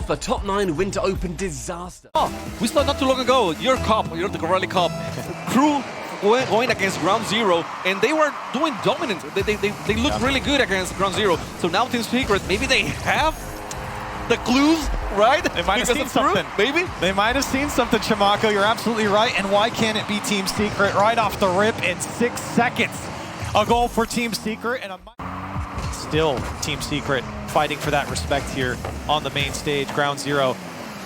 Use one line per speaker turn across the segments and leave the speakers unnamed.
The top 9 Winter Open disaster.
Oh, we saw not too long ago, your the Rally Cup crew going against Ground Zero, and they were doing dominant. They looked really good against Ground Zero. So now Team Secret, maybe they have the clues, right?
They might have seen something.
Maybe?
They might have seen something, Chimako. You're absolutely right. And why can't it be Team Secret right off the rip in 6 seconds? A goal for Team Secret, and still Team Secret fighting for that respect here on the main stage. Ground Zero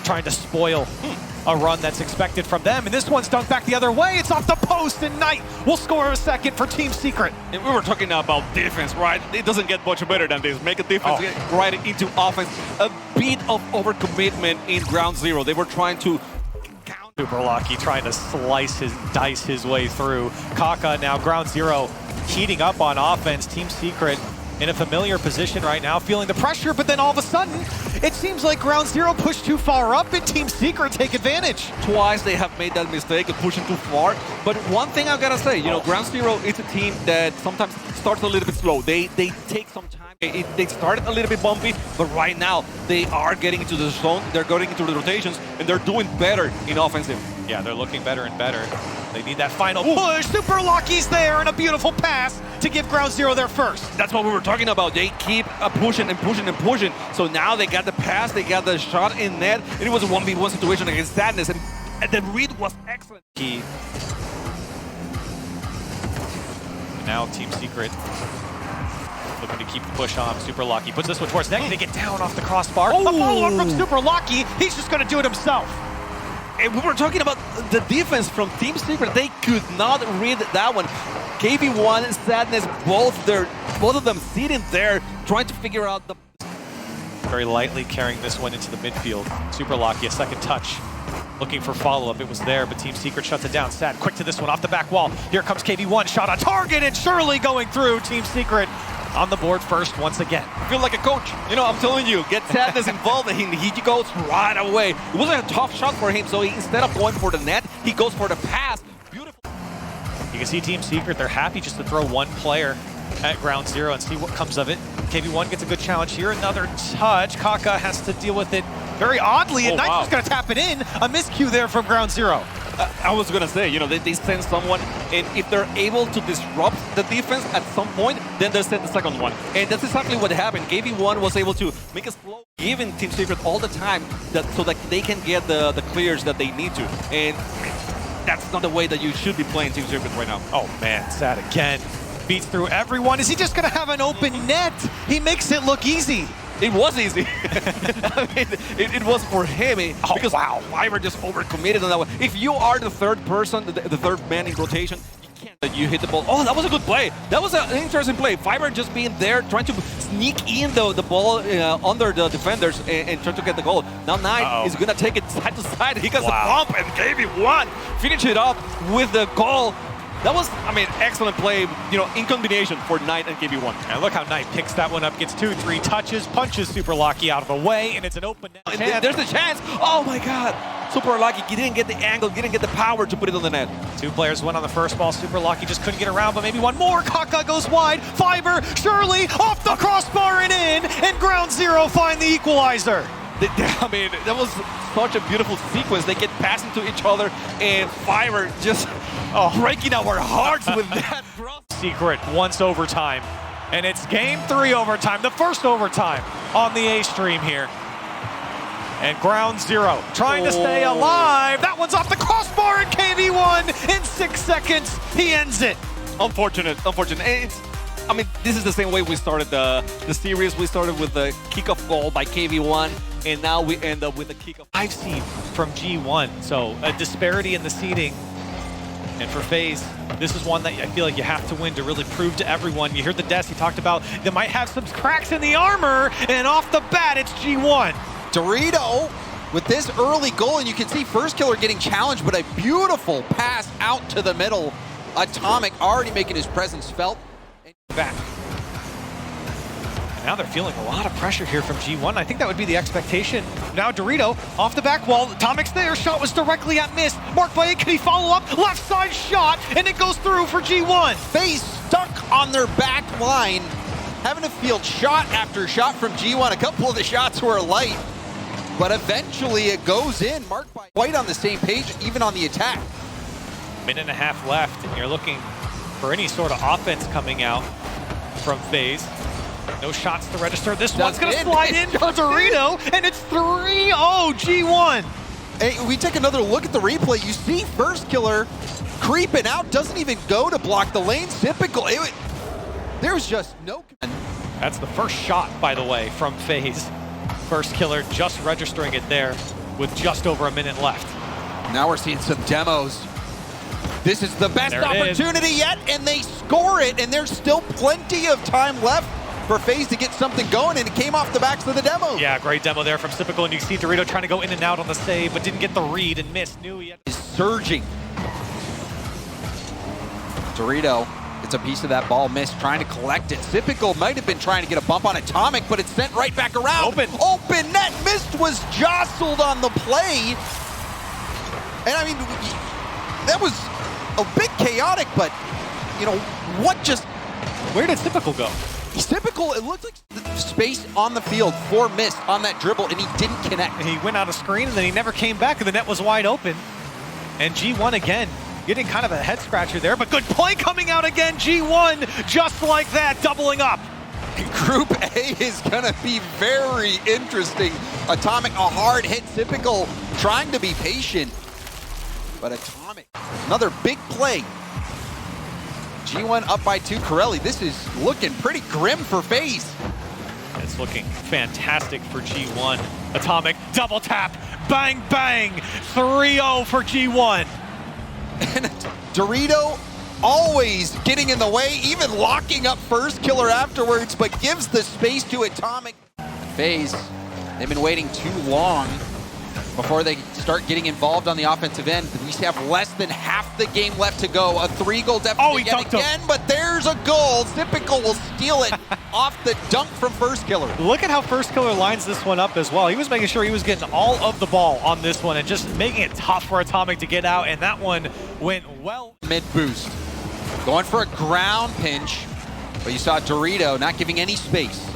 trying to spoil a run that's expected from them. And this one's dunked back the other way. It's off the post, and Knight will score a second for Team Secret.
And we were talking about defense, right? It doesn't get much better than this. Make a defense, get right into offense. A bit of overcommitment in Ground Zero. They were trying to
Super Lucky trying to dice his way through. Kaka now Ground Zero heating up on offense. Team Secret in a familiar position right now, feeling the pressure, but then all of a sudden, it seems like Ground Zero pushed too far up and Team Secret take advantage.
Twice they have made that mistake of pushing too far. But one thing I gotta say, you know, Ground Zero is a team that sometimes starts a little bit slow. They take some time. They started a little bit bumpy, but right now they are getting into the zone. They're going into the rotations, and they're doing better in offensive.
Yeah, they're looking better and better. They need that final push. Super Lucky's there, and a beautiful pass to give Ground Zero their first.
That's what we were talking about. They keep pushing and pushing and pushing. So now they got the pass, they got the shot in net, and it was a 1v1 situation against Sadness, and the read was excellent.
Key. Now Team Secret looking to keep the push on. Super Lucky puts this one towards net. They get down off the crossbar. A follow-up from Super Lucky. He's just going to do it himself.
And we were talking about the defense from Team Secret. They could not read that one. KB1 and Sadness, both of them sitting there trying to figure out the...
Very lightly carrying this one into the midfield. Super Lucky, a second touch. Looking for follow-up. It was there, but Team Secret shuts it down. Sad, quick to this one off the back wall. Here comes KB1, shot on target, and Shirley going through. Team Secret on the board first once again.
I feel like a coach. You know, I'm telling you, get Sadness involved, and he goes right away. It wasn't a tough shot for him, so instead of going for the net, he goes for the pass. Beautiful.
You can see Team Secret, they're happy just to throw one player at Ground Zero and see what comes of it. KB1 gets a good challenge here. Another touch. Kaka has to deal with it very oddly, and Knight's just going to tap it in. A miscue there from Ground Zero.
I was going to say, you know, they send someone, and if they're able to disrupt the defense at some point, then they'll send the second one. And that's exactly what happened. KB1 was able to make a slow, giving Team Secret all the time so that they can get the clears that they need to. And that's not the way that you should be playing Team Secret right now.
Oh man, Sad again. Beats through everyone. Is he just going to have an open net? He makes it look easy.
It was easy. I mean, it was for him because wow, Fiverr just overcommitted on that one. If you are the third person, the third man in rotation, you can't that you hit the ball. Oh, that was a good play. That was an interesting play. Fiverr just being there, trying to sneak in the ball under the defenders and try to get the goal. Now Knight is gonna take it side to side. He gets the bump and KB1 finish it up with the goal. That was, I mean, excellent play, you know, in combination for Knight and KB1.
And look how Knight picks that one up, gets 2-3 touches, punches Super Lucky out of the way, and it's an open net.
There's the chance. Oh my God. Super Lucky, he didn't get the angle, didn't get the power to put it on the net.
Two players went on the first ball. Super Lucky just couldn't get around, but maybe one more. Kaka goes wide. Fiverr, Shirley, off the crossbar and in, and Ground Zero find the equalizer.
I mean, that was such a beautiful sequence. They get passing to each other, and Fiverr just breaking our hearts with that.
Secret once overtime, and it's game 3 overtime, the first overtime on the A stream here. And Ground Zero trying to stay alive. That one's off the crossbar, and KB1 in 6 seconds, he ends it.
Unfortunate. I mean, this is the same way we started the series. We started with the kickoff goal by KB1, and now we end up with the kickoff.
I've seen from G1, so a disparity in the seeding. And for FaZe, this is one that I feel like you have to win to really prove to everyone. You heard the Des, he talked about they might have some cracks in the armor, and off the bat, it's G1.
Dorito with this early goal, and you can see First Killer getting challenged, but a beautiful pass out to the middle. Atomic already making his presence felt.
Back. Now they're feeling a lot of pressure here from G1. I think that would be the expectation. Now Dorito off the back wall. Atomic's there. Shot was directly at miss. Marked by it. Can he follow up? Left side shot, and it goes through for G1.
FaZe stuck on their back line, having to field shot after shot from G1. A couple of the shots were light. but eventually it goes in. Mark by quite on the same page, even on the attack.
Minute and a half left, and you're looking for any sort of offense coming out from FaZe. No shots to register. This one's going to slide in for Dorito, and it's 3-0 G1.
Hey, we take another look at the replay. You see First Killer creeping out, doesn't even go to block the lane. Typical. There's just no...
That's the first shot, by the way, from FaZe. First Killer just registering it there with just over a minute left.
Now we're seeing some demos. This is the best opportunity yet, and they score it, and there's still plenty of time left for FaZe to get something going, and it came off the backs of the demo.
Yeah, great demo there from Typical, and you see Dorito trying to go in and out on the save, but didn't get the read and missed. Knew he had...
Is surging. Dorito gets a piece of that ball, missed, trying to collect it. Typical might have been trying to get a bump on Atomic, but it's sent right back around. Open net, missed, was jostled on the play. And I mean, that was a bit chaotic, but you know, where did Typical go? Typical, it looked like space on the field for Mist on that dribble, and he didn't connect.
He went out of screen, and then he never came back, and the net was wide open. And G1 again, getting kind of a head scratcher there, but good play coming out again. G1, just like that, doubling up.
Group A is gonna be very interesting. Atomic, a hard hit. Typical, trying to be patient. But Atomic, another big play. G1 up by 2. Corelli, this is looking pretty grim for FaZe.
It's looking fantastic for G1. Atomic, double tap, bang, bang. 3-0 for G1.
And Dorito always getting in the way, even locking up First Killer afterwards, but gives the space to Atomic. FaZe, they've been waiting too long before they start getting involved on the offensive end. We have less than half the game left to go. A 3-goal deficit yet again, but there's a goal. Typical will steal it off the dunk from First Killer.
Look at how First Killer lines this one up as well. He was making sure he was getting all of the ball on this one and just making it tough for Atomic to get out, and that one went well.
Mid boost. Going for a ground pinch, but you saw Dorito not giving any space.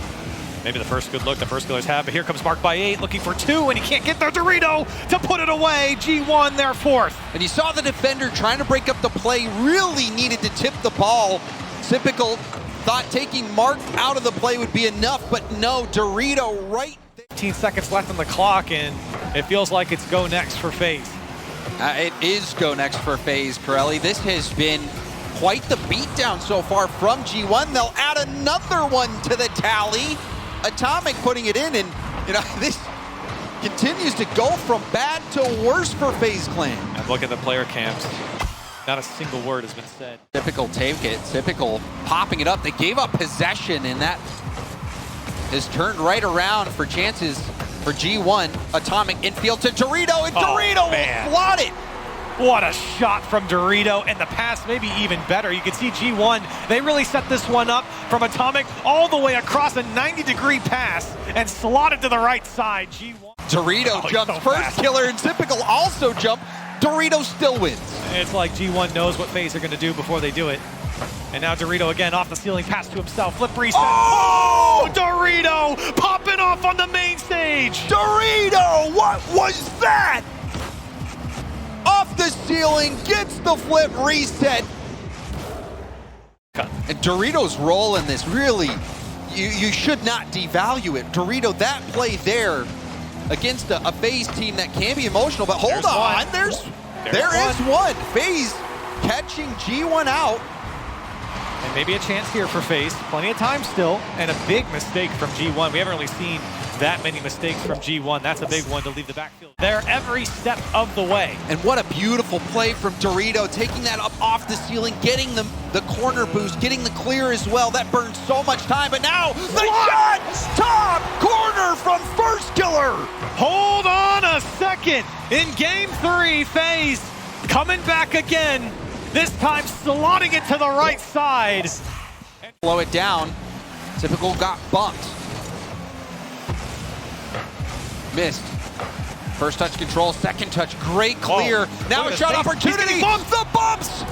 Maybe the first good look the First Killers have, but here comes Mark by 8, looking for 2, and he can't get there. Dorito to put it away. G1, their 4th.
And you saw the defender trying to break up the play, really needed to tip the ball. Typical thought taking Mark out of the play would be enough, but no, Dorito right there.
15 seconds left on the clock, and it feels like it's go next for FaZe.
It is go next for FaZe, Corelli. This has been quite the beatdown so far from G1. They'll add another one to the tally. Atomic putting it in, and you know, this continues to go from bad to worse for FaZe Clan.
And look at the player cams. Not a single word has been said.
Typical take it, Typical popping it up. They gave up possession, and that has turned right around for chances for G1. Atomic infield to Dorito, and Dorito will slot it.
What a shot from Dorito, and the pass maybe even better. You can see G1, they really set this one up from Atomic all the way across a 90-degree pass and slotted to the right side. G1.
Dorito jumps, First Killer and Typical also jump. Dorito still wins.
It's like G1 knows what FaZe are going to do before they do it. And now Dorito again off the ceiling, pass to himself, flip reset. Oh! Dorito popping off on the main stage.
Dorito, what was that? Off the ceiling, gets the flip reset. And Dorito's role in this, really, you should not devalue it. Dorito, that play there against a FaZe team that can be emotional, but hold on, there is one. FaZe catching G1 out.
And maybe a chance here for FaZe. Plenty of time still, and a big mistake from G1. We haven't really seen that many mistakes from G1. That's a big one to leave the backfield there every step of the way.
And what a beautiful play from Dorito, taking that up off the ceiling, getting the corner boost, getting the clear as well. That burned so much time, but now the shot! Top corner from First Killer!
Hold on a second. In game 3, FaZe coming back again. This time slotting it to the right side.
Blow it down. Typical got bumped. Missed. First touch control, second touch, great clear. Now a shot opportunity. The bumps!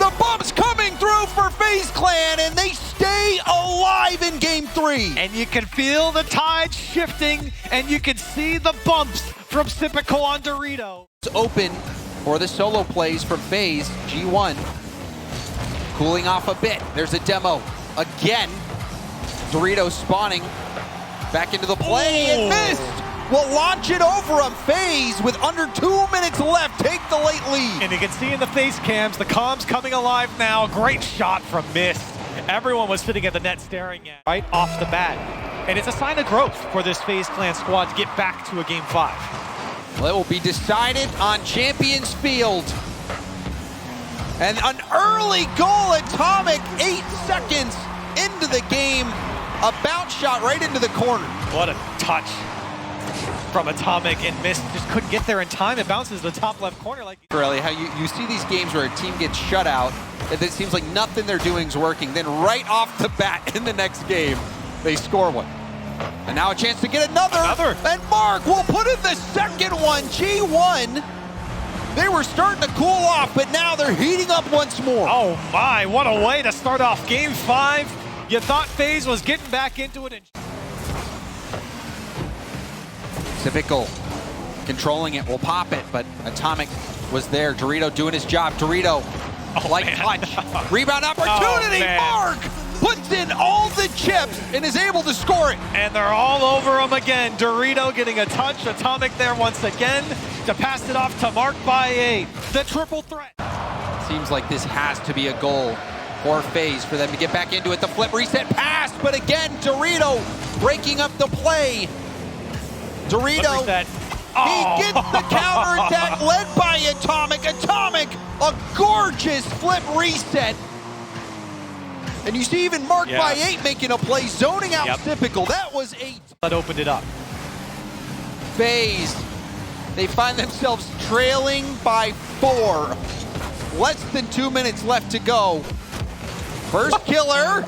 The bump's coming through for FaZe Clan, and they stay alive in Game 3.
And you can feel the tide shifting, and you can see the bumps from Sypical on Dorito.
It's open for the solo plays from FaZe. G1 cooling off a bit. There's a demo again. Dorito spawning back into the play and missed. Will launch it over on FaZe with under 2 minutes left. Take the late lead.
And you can see in the face cams, the comms coming alive now. Great shot from Mist. Everyone was sitting at the net staring at right off the bat. And it's a sign of growth for this FaZe Clan squad to get back to a Game 5.
Well, it will be decided on Champions Field. And an early goal, Atomic, 8 seconds into the game. A bounce shot right into the corner.
What a touch from Atomic, and Mist just couldn't get there in time. It bounces to the top left corner. Like
Really, how you see these games where a team gets shut out, and it seems like nothing they're doing is working. Then right off the bat in the next game, they score one. And now a chance to get another. And Mark will put in the second one. G1, they were starting to cool off, but now they're heating up once more.
oh my, what a way to start off Game 5. You thought FaZe was getting back into it. And
Typical controlling it, will pop it, but Atomic was there. Dorito doing his job. Dorito, touch. Rebound opportunity. Mark puts in all the chips and is able to score it.
And they're all over him again. Dorito getting a touch. Atomic there once again to pass it off to Mark by 8. The triple threat.
Seems like this has to be a goal for FaZe for them to get back into it. The flip reset pass, but again, Dorito breaking up the play. Dorito, he gets the counterattack led by Atomic. Atomic, a gorgeous flip reset. And you see even Mark by 8 making a play, zoning out Typical. That was 8.
That opened it up.
FaZe, they find themselves trailing by 4. Less than 2 minutes left to go. First killer.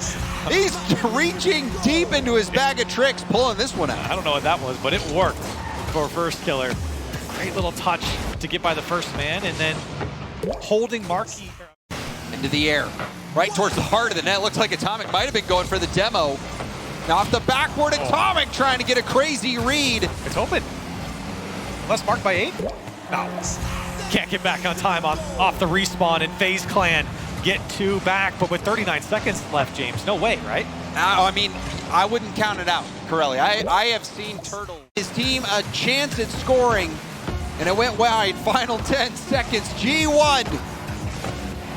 He's reaching deep into his bag of tricks, pulling this one out.
I don't know what that was, but it worked for first killer. Great little touch to get by the first man, and then holding Marky
into the air, right towards the heart of the net. Looks like Atomic might have been going for the demo. Now off the backward, Atomic trying to get a crazy read.
It's open. Unless marked by 8? No. Can't get back on time off the respawn, and FaZe Clan get 2 back, but with 39 seconds left, James, no way, right?
I mean, I wouldn't count it out, Corelli. I have seen Turtle. His team a chance at scoring, and it went wide. Final 10 seconds. G1,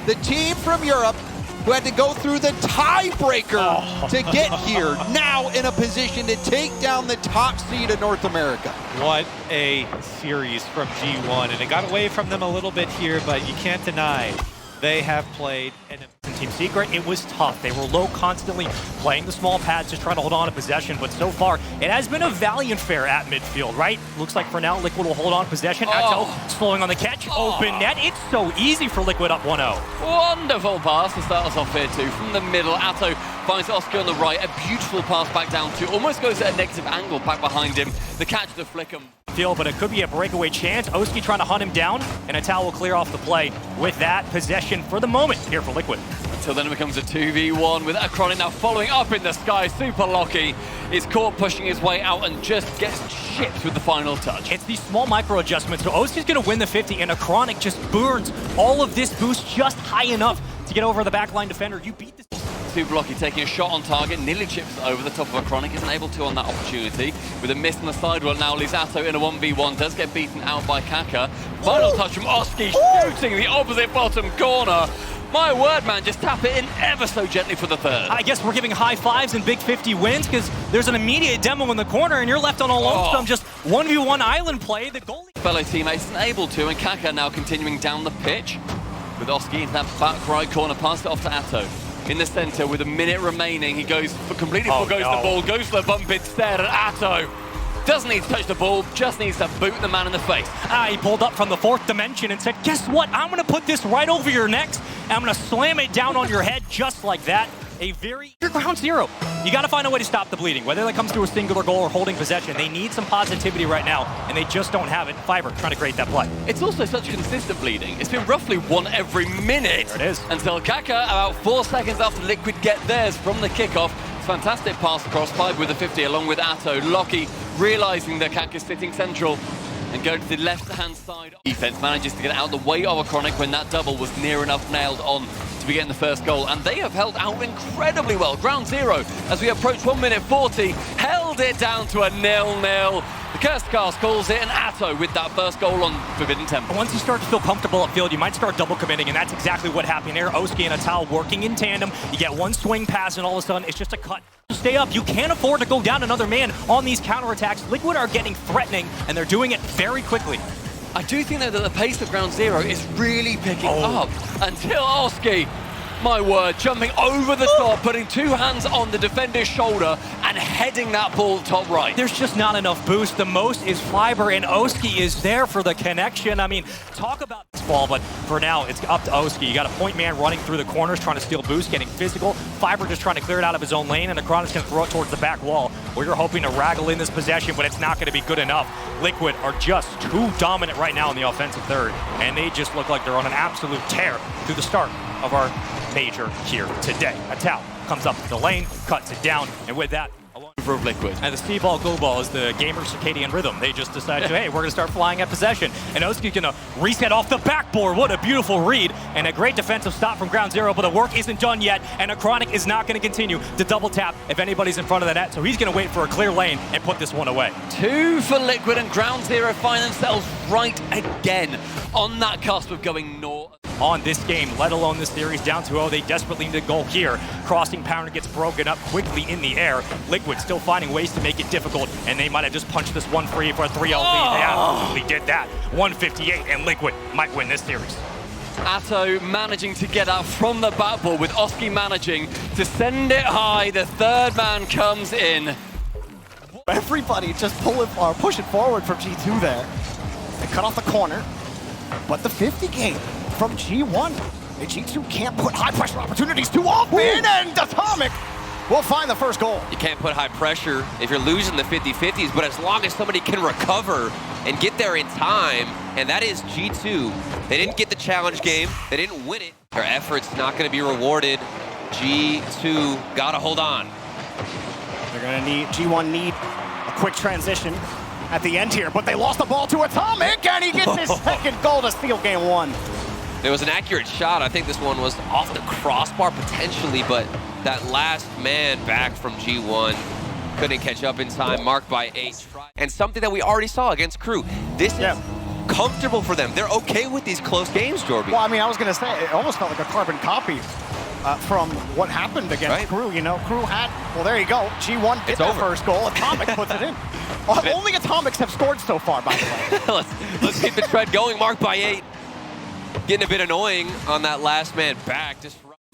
the team from Europe who had to go through the tiebreaker to get here, now in a position to take down the top seed of North America.
What a series from G1, and it got away from them a little bit here, but you can't deny they have played. And
Team Secret, it was tough. They were low constantly, playing the small pads, just trying to hold on to possession. But so far, it has been a valiant fare at midfield, right? Looks like for now, Liquid will hold on possession. Atto slowing on the catch. Open net. It's so easy for Liquid up 1-0.
Wonderful pass to start us off here too. From the middle, Atto finds Oscar on the right. A beautiful pass back down to, almost goes at a negative angle back behind him. The catch, the flick him.
But it could be a breakaway chance. Oski trying to hunt him down, and Atto will clear off the play with that possession for the moment here for Liquid.
Until then it becomes a 2v1 with Acronic now following up in the sky. Super Locky is caught pushing his way out and just gets chipped with the final touch.
It's these small micro adjustments. So Oski's going to win the 50, and Acronic just burns all of this boost just high enough to get over the backline defender. You beat this.
Super Locky taking a shot on target, nearly chips over the top of Acronic, isn't able to on that opportunity. With a miss on the sidewall, now leaves Atto in a 1v1, does get beaten out by Kaka. Final touch from Oski, shooting the opposite bottom corner. My word, man, just tap it in ever so gently for the third.
I guess we're giving high fives and big 50 wins because there's an immediate demo in the corner and you're left on a lonesome just 1v1 island play. The goalie.
Fellow teammates isn't able to, and Kaka now continuing down the pitch with Oski into that back right corner, passed it off to Atto. In the center with a minute remaining, he goes for completely forgoes the ball, goes for the bump instead, and Atto doesn't need to touch the ball, just needs to boot the man in the face.
He pulled up from the 4th dimension and said, guess what? I'm going to put this right over your necks, and I'm going to slam it down on your head just like that. You're ground zero. You got to find a way to stop the bleeding, whether that comes through a singular goal or holding possession. They need some positivity right now, and they just don't have it. Fiber trying to create that play.
It's also such consistent bleeding. It's been roughly one every minute.
There it is.
Until Kaka, about 4 seconds after Liquid get theirs from the kickoff. Fantastic pass across, 5 with a 50 along with Atto. Lockie realizing that Kaka's sitting central and going to the left-hand side. Defense manages to get out of the way of Acronic when that double was near enough nailed on to be getting the first goal. And they have held out incredibly well. Ground zero, as we approach 1 minute 40, held it down to a 0-0. The Cursed Cast calls it, and Atto with that first goal on Forbidden Temple.
Once you start to feel comfortable upfield, you might start double committing, and that's exactly what happened there. Oski and Atal working in tandem. You get one swing pass, and all of a sudden, it's just a cut. Stay up. You can't afford to go down another man on these counterattacks. Liquid are getting threatening, and they're doing it very quickly.
I do think, though, that the pace of Ground Zero is really picking up until Oski, my word, jumping over the top, putting 2 hands on the defender's shoulder and heading that ball top right.
There's just not enough boost. The most is Fiber, and Oski is there for the connection. I mean, talk about this ball, but for now, it's up to Oski. You got a point man running through the corners, trying to steal boost, getting physical. Fiber just trying to clear it out of his own lane, and Acronic's going to throw it towards the back wall, where you're hoping to raggle in this possession, but it's not going to be good enough. Liquid are just too dominant right now in the offensive third, and they just look like they're on an absolute tear through the start of our major here today. Atal comes up the lane, cuts it down, and with that,
of Liquid.
and the Steve Ball Go Ball is the gamer circadian rhythm. They just decided to, hey, we're going to start flying at possession. And Oski's going to reset off the backboard. What a beautiful read. And a great defensive stop from Ground Zero, but the work isn't done yet. And Acronic is not going to continue to double tap if anybody's in front of the net. So he's going to wait for a clear lane and put this one away.
2 for Liquid, and Ground Zero find themselves right again on that cusp of going north.
On this game, let alone this series, down 2-0. They desperately need a goal here. Crossing pattern gets broken up quickly in the air. Liquid still finding ways to make it difficult, and they might have just punched this one free for a 3-0 lead. They absolutely did that. 158, and Liquid might win this series.
Atto managing to get out from the backboard with Oski managing to send it high. The third man comes in.
Everybody just pushing forward from G2 there. They cut off the corner, but the 50 game from G1. And G2 can't put high pressure opportunities too often, and Atomic will find the first goal.
You can't put high pressure if you're losing the 50-50s, but as long as somebody can recover and get there in time, and that is G2. They didn't get the challenge game, they didn't win it. Their effort's not gonna be rewarded. G2 gotta hold on.
They're gonna need, G1 need a quick transition at the end here, but they lost the ball to Atomic, and he gets his second goal to steal game 1.
There was an accurate shot. I think this one was off the crossbar potentially, but that last man back from G1 couldn't catch up in time, marked by 8. And something that we already saw against Crew. This is comfortable for them. They're okay with these close games, Jorby.
Well, I mean, I was gonna say, it almost felt like a carbon copy from what happened against Crew. You know, Crew had, well, there you go. G1 did the first goal. Atomic puts it in. Only Atomics have scored so far, by the way.
let's keep the trend going, marked by 8. Getting a bit annoying on that last man back.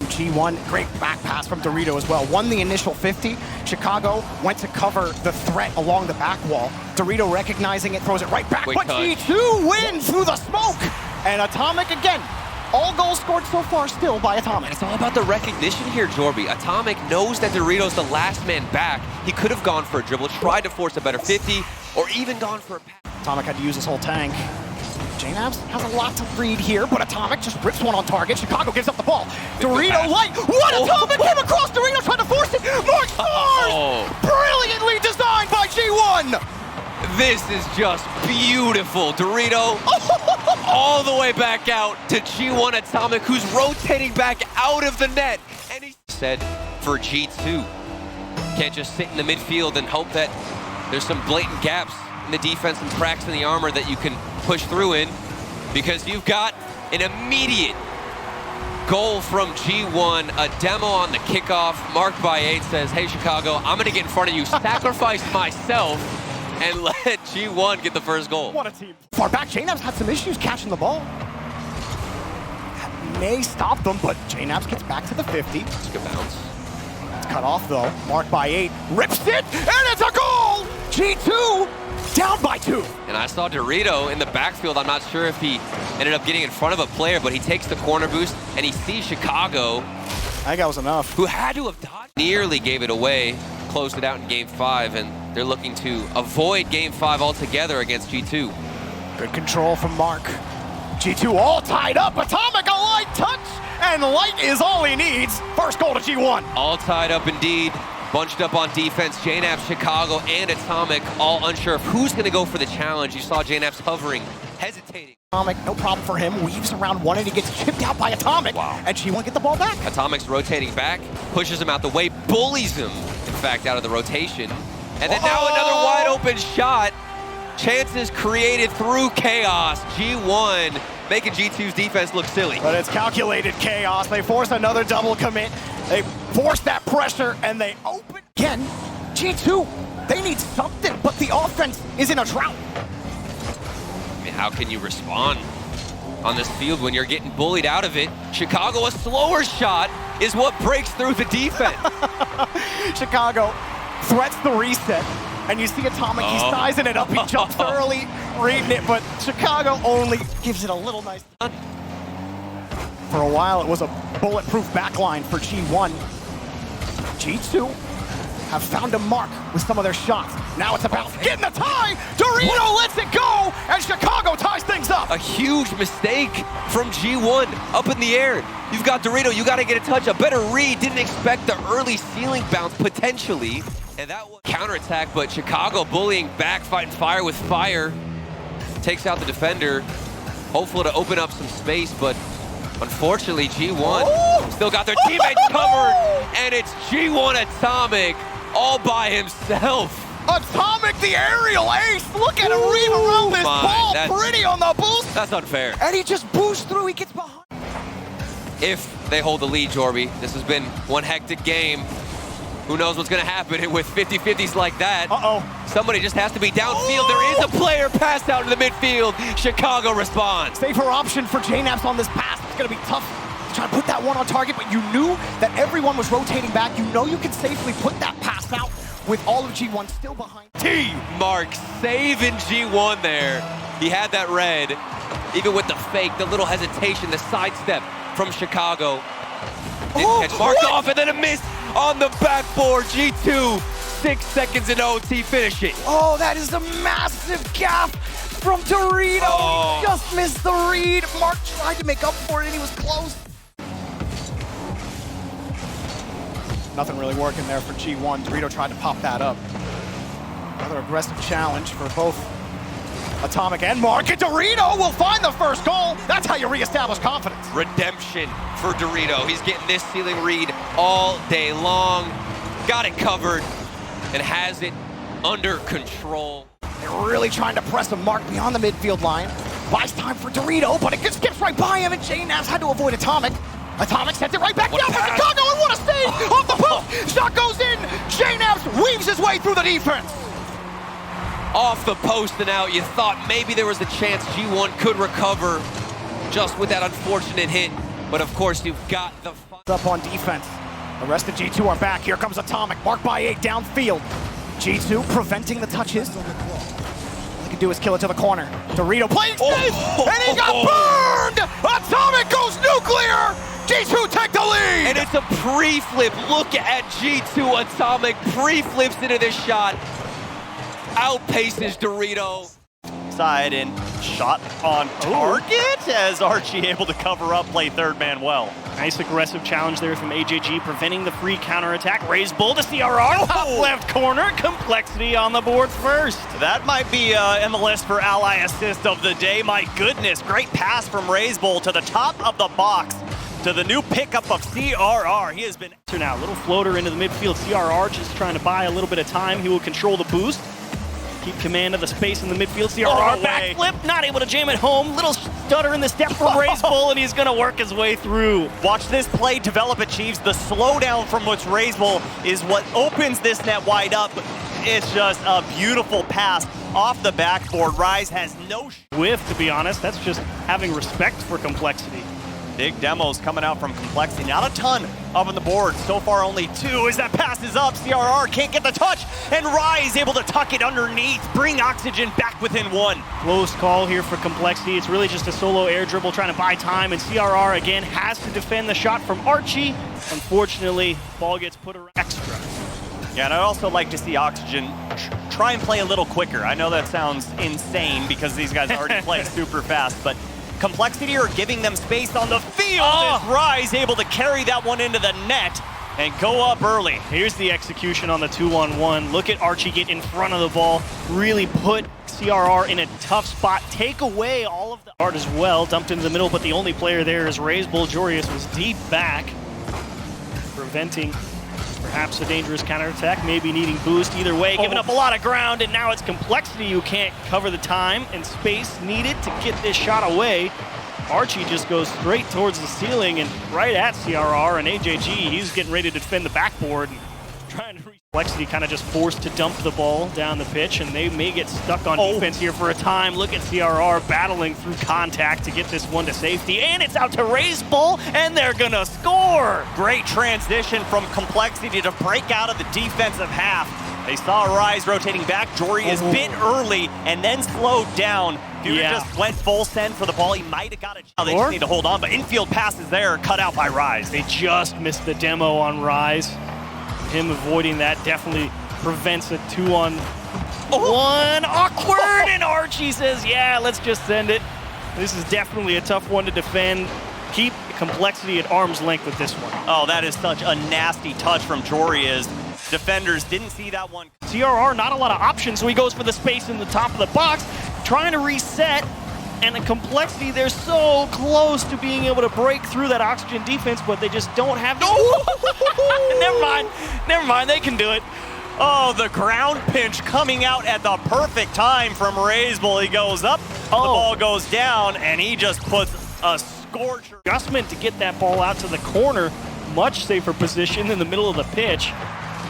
G1, great back pass from Dorito as well. Won the initial 50. Chicago went to cover the threat along the back wall. Dorito recognizing it, throws it right back. But G2 wins through the smoke. And Atomic again. All goals scored so far still by Atomic.
It's all about the recognition here, Jorby. Atomic knows that Dorito's the last man back. He could have gone for a dribble, tried to force a better 50, or even gone for a pass.
Atomic had to use his whole tank. JNabs has a lot to read here, but Atomic just rips one on target. Chicago gives up the ball. Dorito light. What? Atomic came across. Dorito tried to force it. Mark scores! Brilliantly designed by G1.
This is just beautiful. Dorito all the way back out to G1 Atomic, who's rotating back out of the net. And he said for G2, can't just sit in the midfield and hope that there's some blatant gaps in the defense and cracks in the armor that you can push through in, because you've got an immediate goal from G1, a demo on the kickoff, marked by 8, says, hey Chicago, I'm gonna get in front of you, sacrifice myself, and let G1 get the first goal.
What a team. Far back, JNabs had some issues catching the ball. That may stop them, but JNabs gets back to the 50.
It's a good bounce.
It's cut off though, marked by 8, rips it, and it's a goal! G2 down by 2.
And I saw Dorito in the backfield. I'm not sure if he ended up getting in front of a player, but he takes the corner boost and he sees Chicago
I think that was enough.
who had to have dodged. Nearly gave it away, closed it out in Game 5, and they're looking to avoid Game 5 altogether against G2.
Good control from Mark. G2 all tied up. Atomic, a light touch, and light is all he needs. First goal to G1.
All tied up indeed, bunched up on defense. JNAP, Chicago, and Atomic all unsure of who's going to go for the challenge. You saw JNAP's hovering, hesitating.
Atomic, no problem for him. Weaves around one and he gets chipped out by Atomic.
Wow.
And G1 get the ball back.
Atomic's rotating back, pushes him out the way, bullies him, in fact, out of the rotation. And then now another wide open shot. Chances created through chaos. G1 making G2's defense look silly.
But it's calculated chaos. They force another double commit. They force that pressure and they open. Again, G2, they need something, but the offense is in a drought.
I mean, how can you respond on this field when you're getting bullied out of it? Chicago, a slower shot is what breaks through the defense.
Chicago threats the reset, and you see Atomic, he's sizing it up, he jumps early, reading it, but Chicago only gives it a little nice. For a while, it was a bulletproof backline for G1. G2 have found a mark with some of their shots. Now it's about getting the tie. Dorito lets it go, and Chicago ties things up.
A huge mistake from G1 up in the air. You've got Dorito, you got to get a touch, a better read. Didn't expect the early ceiling bounce potentially. And that was counterattack, but Chicago bullying back, fighting fire with fire. Takes out the defender, hopeful to open up some space, but unfortunately G1 still got their teammates covered, and it's G1 Atomic all by himself.
Atomic, the aerial ace. Look at him read around this ball. Pretty on the boost.
That's unfair.
And he just boosts through. He gets behind.
If they hold the lead, Jorby, this has been one hectic game. Who knows what's going to happen with 50-50s like that. Somebody just has to be downfield. There is a player passed out in the midfield. Chicago responds.
Safer option for JNAPS on this pass. It's going to be tough to try to put that one on target, but you knew that everyone was rotating back. You know you can safely put that pass out with all of G1 still behind.
Mark saving G1 there. He had that red. Even with the fake, the little hesitation, the sidestep from Chicago. It's marked off and then a miss on the backboard. G2, 6 seconds in OT, finish it.
Oh, that is a massive gap from Dorito. He just missed the read. Mark tried to make up for it and he was close. Nothing really working there for G1. Dorito tried to pop that up. Another aggressive challenge for both Atomic and Mark. And Dorito will find the first goal. That's how you reestablish confidence.
Redemption for Dorito. He's getting this ceiling read all day long. Got it covered and has it under control.
They're really trying to press a Mark beyond the midfield line. Buys time for Dorito, but it just skips right by him, and JNAPS had to avoid Atomic. Atomic sent it right back down for Chicago, and what a save off the post! Shot goes in. JNAPS weaves his way through the defense.
Off the post and out. You thought maybe there was a chance G1 could recover just with that unfortunate hit. But of course, you've got the
up on defense. The rest of G2 are back. Here comes Atomic, marked by 8 downfield. G2 preventing the touches. All he can do is kill it to the corner. Dorito plays and he got burned! Atomic goes nuclear! G2 take the lead!
And it's a pre-flip. Look at G2 Atomic pre-flips into this shot. Outpaces Dorito.
Side and shot on target as Archie able to cover up, play third man well.
Nice aggressive challenge there from AJG, preventing the free counterattack. Raise bull to CRR, top left corner, complexity on the board first.
That might be MLS for ally assist of the day. My goodness, great pass from Raise Bull to the top of the box to the new pickup of CRR. He has been...
So now, a little floater into the midfield. CRR just trying to buy a little bit of time. He will control the boost. Keep command of the space in the midfield. CRR backflip, not able to jam it home. Little stutter in the step from Raise Bull, and he's going to work his way through.
Watch this play develop at Chiefs. The slowdown from which Raise Bull is what opens this net wide up. It's just a beautiful pass off the backboard. Rise has no
whiff, to be honest. That's just having respect for complexity.
Big demos coming out from Complexity. Not a ton up on the board. So far, only 2 as that passes up. CRR can't get the touch, and Rise able to tuck it underneath, bring Oxygen back within 1.
Close call here for Complexity. It's really just a solo air dribble trying to buy time, and CRR again has to defend the shot from Archie. Unfortunately, ball gets put around extra.
Yeah, and I'd also like to see Oxygen try and play a little quicker. I know that sounds insane because these guys already play super fast, but Complexity are giving them space on the field. As Rise able to carry that one into the net and go up early.
Here's the execution on the 2-on-1. Look at Archie get in front of the ball, really put CRR in a tough spot, take away all of the art as well, dumped into the middle, but the only player there is RazeBull. Jorius was deep back, preventing perhaps a dangerous counterattack, maybe needing boost. Either way, giving up a lot of ground, and now it's Complexity who can't cover the time and space needed to get this shot away. Archie just goes straight towards the ceiling and right at CRR, and AJG, he's getting ready to defend the backboard and trying to reach. Complexity kind of just forced to dump the ball down the pitch, and they may get stuck on defense here for a time. Look at CRR battling through contact to get this one to safety, and it's out to RazeBull, and they're gonna score!
Great transition from Complexity to break out of the defensive half. They saw Rise rotating back. Jory is bit early and then slowed down. Dude just went full send for the ball. He might have got it. They just need to hold on, but infield passes there, cut out by Rise.
They just missed the demo on Rise. Him avoiding that definitely prevents a 2-on-1. Awkward, and Archie says, yeah, let's just send it. This is definitely a tough one to defend. Keep Complexity at arm's length with this one.
Oh, that is such a nasty touch from Jorius. Defenders didn't see that one.
CRR, not a lot of options, so he goes for the space in the top of the box, trying to reset, and the Complexity, they're so close to being able to break through that Oxygen defense, but they just don't have the... Never mind, they can do it.
Oh, the ground pinch coming out at the perfect time from RazeBull. He goes up, the ball goes down, and he just puts a scorcher.
Adjustment to get that ball out to the corner, much safer position in the middle of the pitch.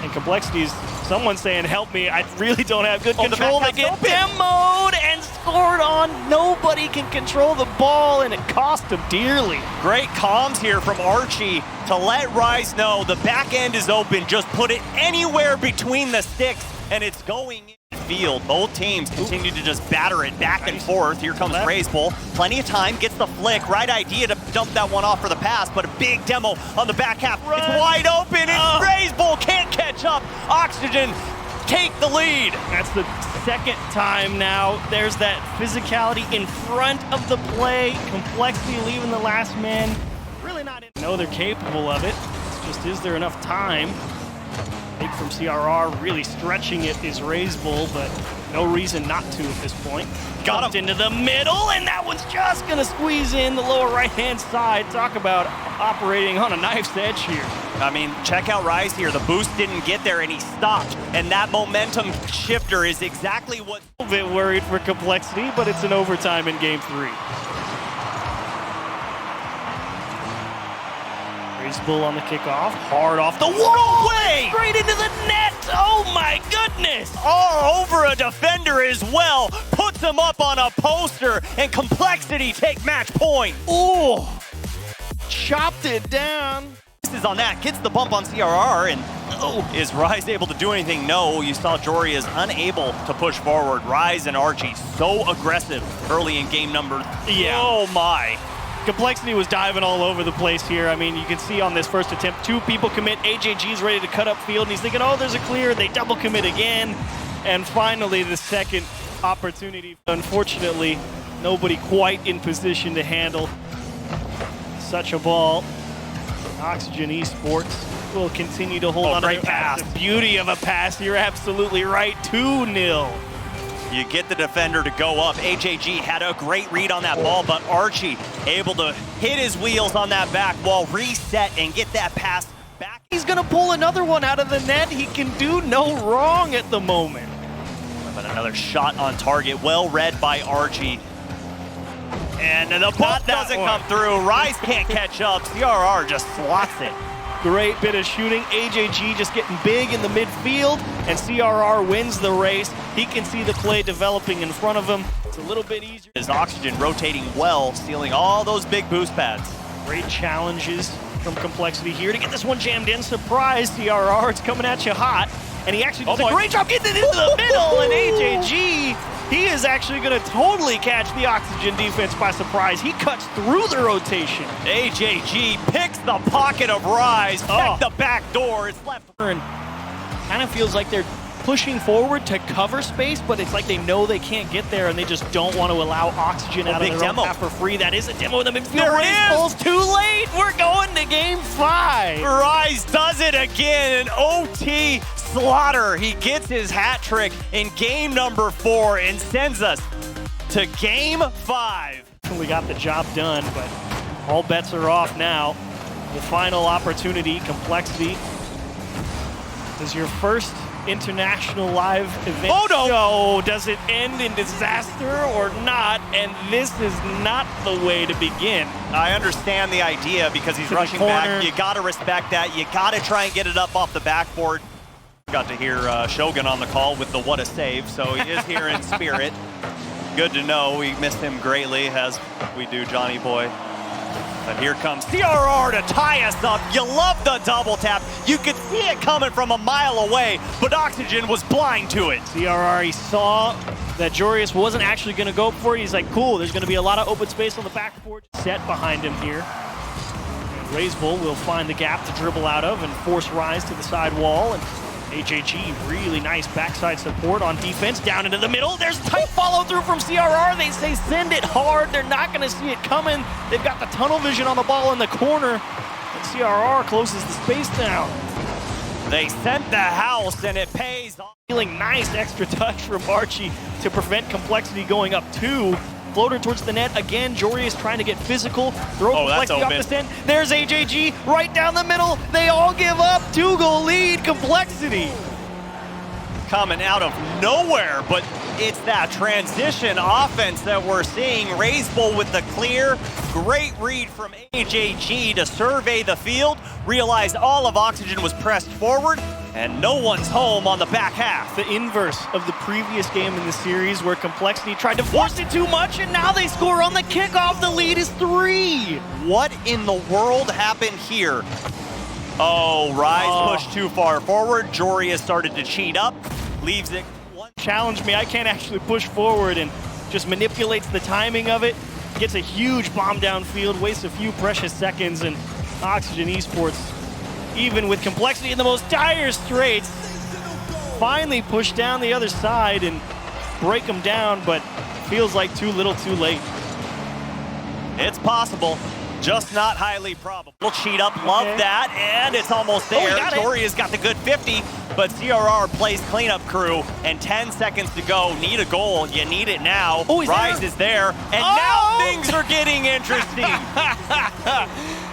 And Complexity's, someone saying, help me, I really don't have good control. They get demoed and scored on. Nobody can control the ball, and it cost them dearly.
Great comms here from Archie to let Rise know the back end is open. Just put it anywhere between the sticks, and it's going in field. Both teams continue to just batter it back and forth. Here comes RazeBull. Plenty of time, gets the flick. Right idea to dump that one off for the pass, but a big demo on the back half. It's wide open, and RazeBull can't catch up. Oxygen take the lead.
That's the second time now. There's that physicality in front of the play. Complexity leaving the last man. Really not in. No, they're capable of it. It's just, is there enough time? Big from CRR, really stretching it is RazeBull, but no reason not to at this point. Got him into the middle, and that one's just gonna squeeze in the lower right-hand side. Talk about operating on a knife's edge here.
I mean, check out Rise here. The boost didn't get there, and he stopped. And that momentum shifter is exactly what...
A bit worried for Complexity, but it's an overtime in Game 3. RazeBull on the kickoff, hard off the wall, straight into the net. Oh my goodness!
All over a defender as well, puts him up on a poster, and Complexity take match point.
Ooh, chopped it down.
This is on that, gets the bump on CRR, and is Rise able to do anything? No, you saw Jory is unable to push forward. Rise and Archie so aggressive early in game number.
Yeah.
Oh my.
Complexity was diving all over the place here. I mean, you can see on this first attempt, 2 people commit. AJG's ready to cut up field, and he's thinking, oh, there's a clear. They double commit again. And finally, the second opportunity. Unfortunately, nobody quite in position to handle such a ball. Oxygen Esports will continue to hold on.
Great pass.
The beauty of a pass. You're absolutely right. 2-0.
You get the defender to go up. AJG had a great read on that ball, but Archie able to hit his wheels on that back wall, reset, and get that pass back.
He's gonna pull another one out of the net. He can do no wrong at the moment.
But another shot on target, well read by Archie. And the ball doesn't come through. Rise can't catch up. CRR just slots it.
Great bit of shooting. AJG just getting big in the midfield, and CRR wins the race. He can see the play developing in front of him. It's a little bit easier.
His Oxygen rotating well, stealing all those big boost pads.
Great challenges from Complexity here to get this one jammed in. Surprise, CRR, it's coming at you hot. And he actually does a great job getting it into the middle. And AJG, he is actually going to totally catch the Oxygen defense by surprise. He cuts through the rotation.
AJG picks the pocket of Rise, check the back door. It's left.
And kind of feels like they're pushing forward to cover space, but it's like they know they can't get there and they just don't want to allow Oxygen out of their own half for free. That is a demo in the midfield.
There it is!
Pulls too late. We're going to game 5.
Rise does it again. An OT slaughter. He gets his hat trick in game number 4 and sends us to game 5.
We got the job done, but all bets are off now. The final opportunity, Complexity. This is your first international live event show. Does it end in disaster or not? And this is not the way to begin.
I understand the idea because he's rushing back. You got to respect that. You got to try and get it up off the backboard. Got to hear Shogun on the call with the what a save, so he is here in spirit. Good to know. We miss him greatly, as we do Johnny Boy. And here comes CRR to tie us up. You love the double tap. You could see it coming from a mile away, but Oxygen was blind to it.
CRR, he saw that Jorius wasn't actually going to go for it. He's like, cool, there's going to be a lot of open space on the backboard. Set behind him here. Razebull will find the gap to dribble out of and force Rise to the side wall. And AJG, really nice backside support on defense, down into the middle. There's tight follow through from CRR. They say send it hard. They're not going to see it coming. They've got the tunnel vision on the ball in the corner. And CRR closes the space down.
They sent the house and it pays.
Feeling nice extra touch from Archie to prevent Complexity going up 2. Floater towards the net again. Jorius trying to get physical. Throw Complexity off the stand. There's AJG right down the middle. They all give up. 2-goal lead. Complexity
coming out of nowhere, but it's that transition offense that we're seeing. Razebull with the clear. Great read from AJG to survey the field. Realized all of Oxygen was pressed forward, and no one's home on the back half.
The inverse of the previous game in the series where Complexity tried to force it too much, and now they score on the kickoff. The lead is 3.
What in the world happened here? Oh, Rise pushed too far forward. Jorius started to cheat up, leaves it.
Challenge me, I can't actually push forward, and just manipulates the timing of it. Gets a huge bomb downfield, wastes a few precious seconds, and Oxygen Esports, even with Complexity in the most dire straits, finally push down the other side and break them down, but feels like too little too late.
It's possible, just not highly probable. We'll cheat up, love that, and it's almost there. Jorius got the good 50, but CRR plays cleanup crew, and 10 seconds to go. Need a goal, you need it now. Rise is there, and now things are getting interesting.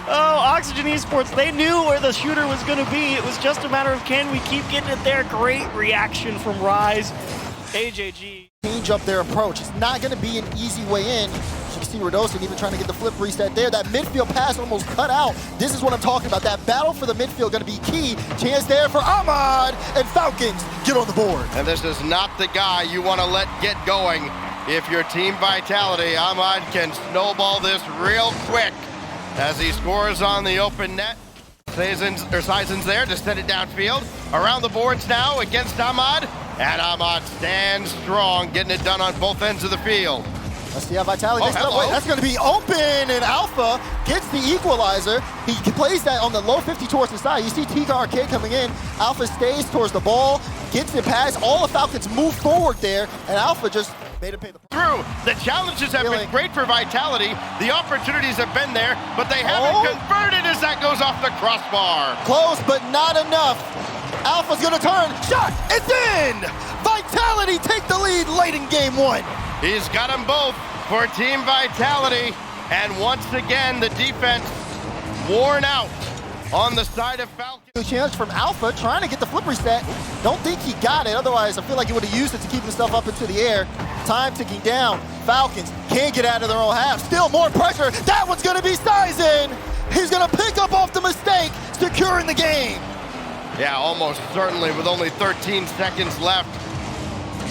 Oh, Oxygen Esports, they knew where the shooter was going to be. It was just a matter of can we keep getting it there. Great reaction from Rise. AJG.
Change up their approach. It's not going to be an easy way in. You can see Radosin even trying to get the flip reset there. That midfield pass almost cut out. This is what I'm talking about. That battle for the midfield going to be key. Chance there for Ahmad, and Falcons get on the board.
And this is not the guy you want to let get going. If you're Team Vitality, Ahmad can snowball this real quick as he scores on the open net. Seison's there to send it downfield. Around the boards now against Ahmad. And Ahmad stands strong, getting it done on both ends of the field.
Let's see how Vitality makes that. Wait, that's going to be open, and Alpha gets the equalizer. He plays that on the low 50 towards the side. You see Tiga Arcade coming in. Alpha stays towards the ball, gets it past. All the Falcons move forward there, and Alpha just made him pay the
through. The challenges have been great for Vitality. The opportunities have been there, but they haven't converted as that goes off the crossbar.
Close, but not enough. Alpha's gonna turn. Shot! It's in! Vitality take the lead late in game 1.
He's got them both for Team Vitality. And once again, the defense worn out on the side of Falcons.
Good challenge from Alpha, trying to get the flip reset. Don't think he got it, otherwise I feel like he would have used it to keep himself up into the air. Time ticking down. Falcons can't get out of their own half. Still more pressure. That one's gonna be Seisen. He's gonna pick up off the mistake, securing the game.
Yeah, almost certainly with only 13 seconds left.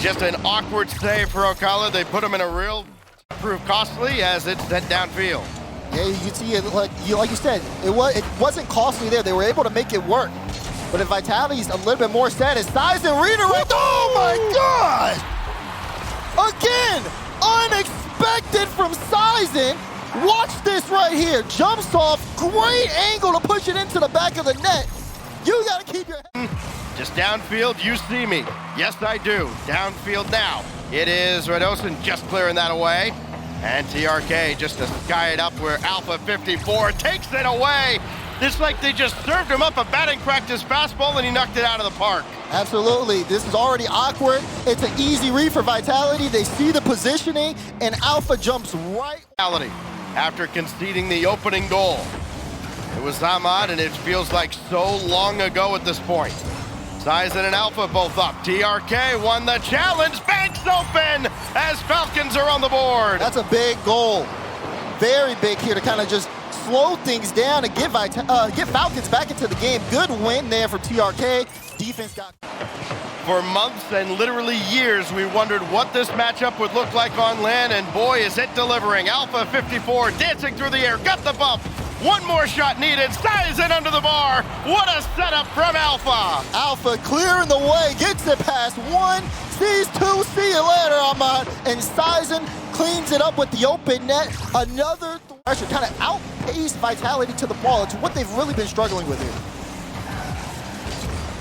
Just an awkward save for Ocala. They put him in a real proof costly as it's sent downfield.
Yeah, you can see it, like you said, it wasn't costly there. They were able to make it work. But if Vitality's a little bit more status, size and redirect. Oh my God! Again, unexpected from Sizen. Watch this right here. Jumps off, great angle to push it into the back of the net. You gotta keep your head.
Just downfield, you see me. Yes, I do. Downfield now. It is Radosin just clearing that away. And TRK just to sky it up where Alpha 54 takes it away. It's like they just served him up a batting practice fastball and he knocked it out of the park.
Absolutely. This is already awkward. It's an easy read for Vitality. They see the positioning, and Alpha jumps right.
After conceding the opening goal. It was Ahmad, and it feels like so long ago at this point. Sizen and Alpha both up. TRK won the challenge. Banks open as Falcons are on the board.
That's a big goal. Very big here to kind of just slow things down and get Falcons back into the game. Good win there for TRK. Defense got...
For months and literally years, we wondered what this matchup would look like on land, and boy, is it delivering. Alpha 54 dancing through the air, got the bump. One more shot needed. Sizen under the bar. What a setup from Alpha.
Alpha clearing the way, gets it past one, sees two, see you later, Ahmad. And Sizen cleans it up with the open net. Another pressure, kind of outpaced Vitality to the ball. It's what they've really been struggling with here.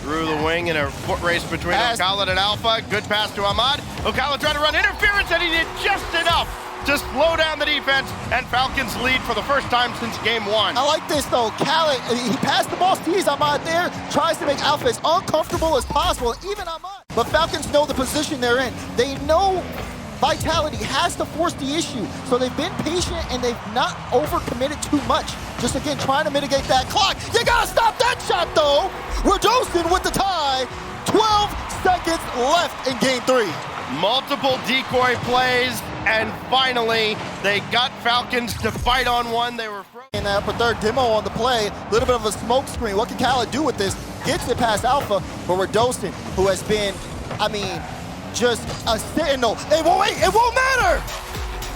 Through the wing in a foot race between Ocala and Alpha. Good pass to Ahmad. Ocala trying to run interference, and he did just enough to slow down the defense, and Falcons lead for the first time since game one.
I like this though. Khaled, he passed the ball, sees Ahmad there, tries to make Alpha as uncomfortable as possible, even Ahmad. But Falcons know the position they're in. They know Vitality has to force the issue, so they've been patient and they've not overcommitted too much. Just again, trying to mitigate that clock. You gotta stop that shot though. Radosin with the tie. 12 seconds left in game 3.
Multiple decoy plays, and finally, they got Falcons to fight on one. They were
in the upper third, demo on the play, a little bit of a smoke screen. What can Khaled do with this? Gets it past Alpha, but Radosin, who has been, I mean, just a sentinel. It won't matter!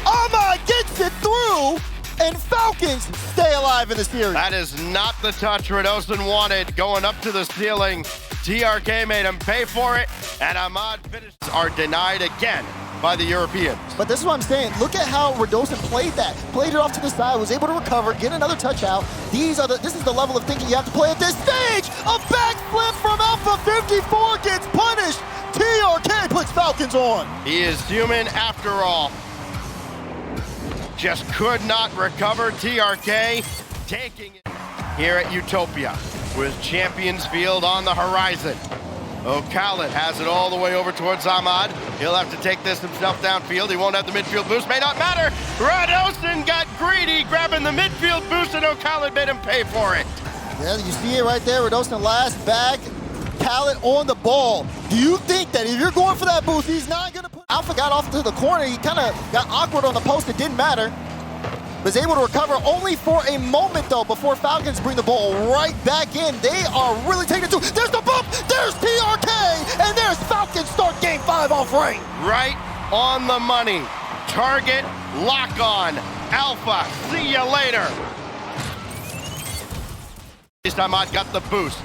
Ahmad gets it through, and Falcons stay alive in the series.
That is not the touch Radosin wanted. Going up to the ceiling, TRK made him pay for it, and Ahmad finishes are denied again by the Europeans.
But this is what I'm saying. Look at how Radosin played that. Played it off to the side, was able to recover, get another touch out. This is the level of thinking you have to play at this stage. A backflip from Alpha 54 gets punished. TRK puts Falcons on.
He is human after all. Just could not recover. TRK taking it here at Utopia with Champions Field on the horizon. O'Callaghan has it all the way over towards Ahmad. He'll have to take this himself downfield. He won't have the midfield boost. May not matter. Radosin got greedy, grabbing the midfield boost, and O'Callaghan made him pay for it.
Yeah, you see it right there. Radosin last back. Khaled on the ball. Do you think that if you're going for that boost, he's not going to put... Alpha got off to the corner. He kind of got awkward on the post. It didn't matter. Was able to recover only for a moment, though, before Falcons bring the ball right back in. They are really taking it to... There's the bump! There's TRK! And there's Falcons start game 5 off right.
Right on the money. Target, lock on. Alpha, see you later. This time I got the boost.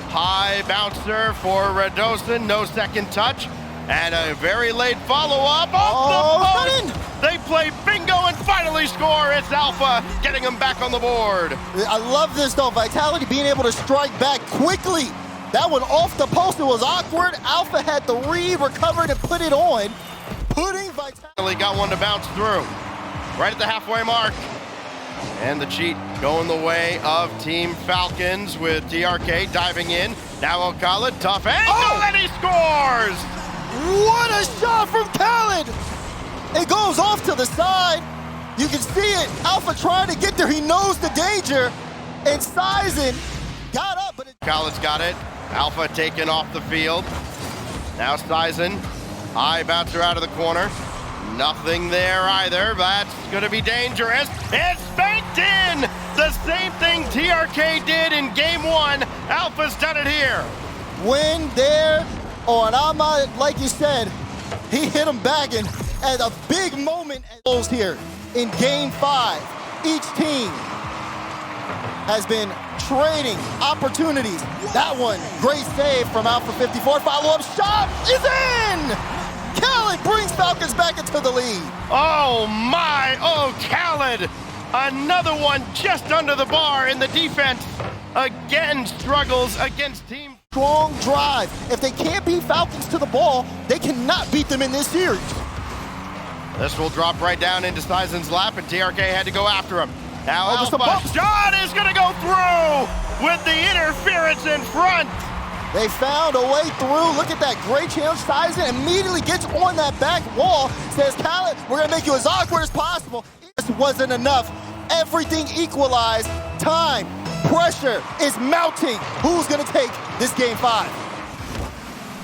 High bouncer for Radosin, no second touch. And a very late follow-up off the post. They play bingo and finally score. It's Alpha getting them back on the board.
I love this, though. Vitality being able to strike back quickly. That one off the post, it was awkward. Alpha had the read, recovered, and put it on. Putting Vitality...
Got one to bounce through. Right at the halfway mark. And the cheat going the way of Team Falcons with TRK diving in. Now O'Callaghan, tough angle, and he scores!
What a shot from Khaled! It goes off to the side. You can see it. Alpha trying to get there. He knows the danger. And Sizen got up, but
Khaled's got it. Alpha taken off the field. Now Sizen, high bouncer out of the corner. Nothing there either. That's going to be dangerous. It's banked in! The same thing TRK did in game 1. Alpha's done it here.
Win there on Ahmad, like you said, he hit him back and at a big moment here in game 5. Each team has been trading opportunities. That one, great save from Alpha 54. Follow-up shot is in! Khaled brings Falcons back into the lead.
Oh my, oh Khaled! Another one just under the bar, in the defense again struggles against team.
Strong drive. If they can't beat Falcons to the ball, they cannot beat them in this series.
This will drop right down into Sizen's lap, and TRK had to go after him. Now
just a
Alpha
bump.
shot is gonna go through with the interference in front.
They found a way through. Look at that great challenge. Sizen immediately gets on that back wall, says, Khaled, we're gonna make you as awkward as possible. This wasn't enough. Everything equalized. Time, pressure is mounting. Who's gonna take this game 5?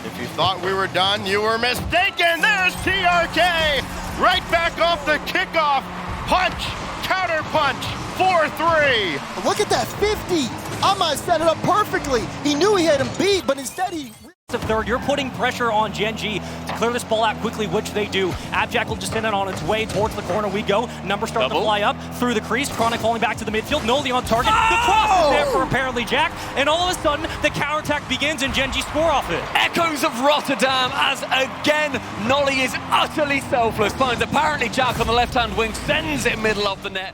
If you thought we were done, you were mistaken. There's TRK right back off the kickoff. Punch, counter punch, 4-3.
Look at that 50. Ahmad set it up perfectly. He knew he had him beat, but instead he...
Of third, you're putting pressure on Gen G to clear this ball out quickly, which they do. Abjack will just send it on its way towards the corner. We go. Numbers start to fly up through the crease. Chronic falling back to the midfield. Noli on target. The cross is there for apparently Jack. And all of a sudden, the counterattack begins and Gen G score off it.
Echoes of Rotterdam as again Nolly is utterly selfless. Finds apparently Jack on the left-hand wing, sends it middle of the net.